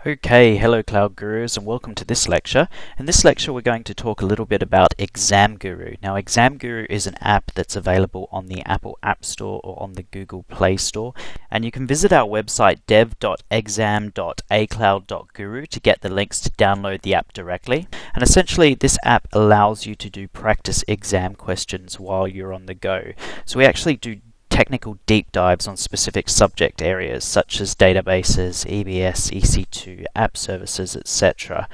Okay, hello Cloud Gurus and welcome to this lecture. In this lecture we're going to talk a little bit about Exam Guru. Now Exam Guru is an app that's available on the Apple App Store or on the Google Play Store, and you can visit our website dev.exam.acloud.guru to get the links to download the app directly. And essentially this app allows you to do practice exam questions while you're on the go. So we actually do technical deep dives on specific subject areas such as databases, EBS, EC2, app services, etc.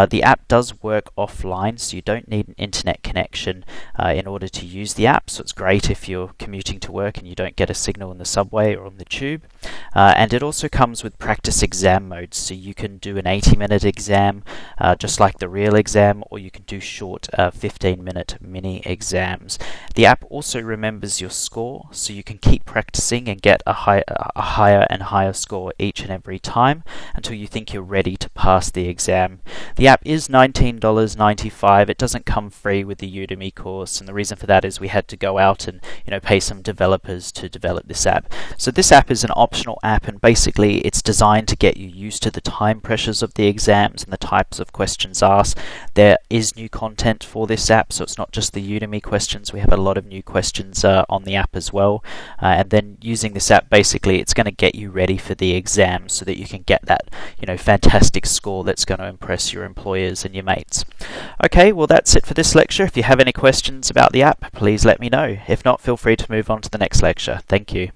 The app does work offline, so you don't need an internet connection in order to use the app, so it's great if you're commuting to work and you don't get a signal in the subway or on the tube. And it also comes with practice exam modes, so you can do an 80-minute exam just like the real exam, or you can do short 15-minute mini exams. The app also remembers your score, so you can keep practicing and get a higher and higher score each and every time until you think you're ready to pass the exam. The app is $19.95. It doesn't come free with the Udemy course, and the reason for that is we had to go out and pay some developers to develop this app. So this app is an optional app, and basically it's designed to get you used to the time pressures of the exams and the types of questions asked. There is new content for this app, so it's not just the Udemy questions. We have a lot of new questions on the app as well. And then using this app, basically it's going to get you ready for the exam so that you can get that fantastic score that's going to impress your employers and your mates. Okay, well that's it for this lecture. If you have any questions about the app, please let me know. If not, feel free to move on to the next lecture. Thank you.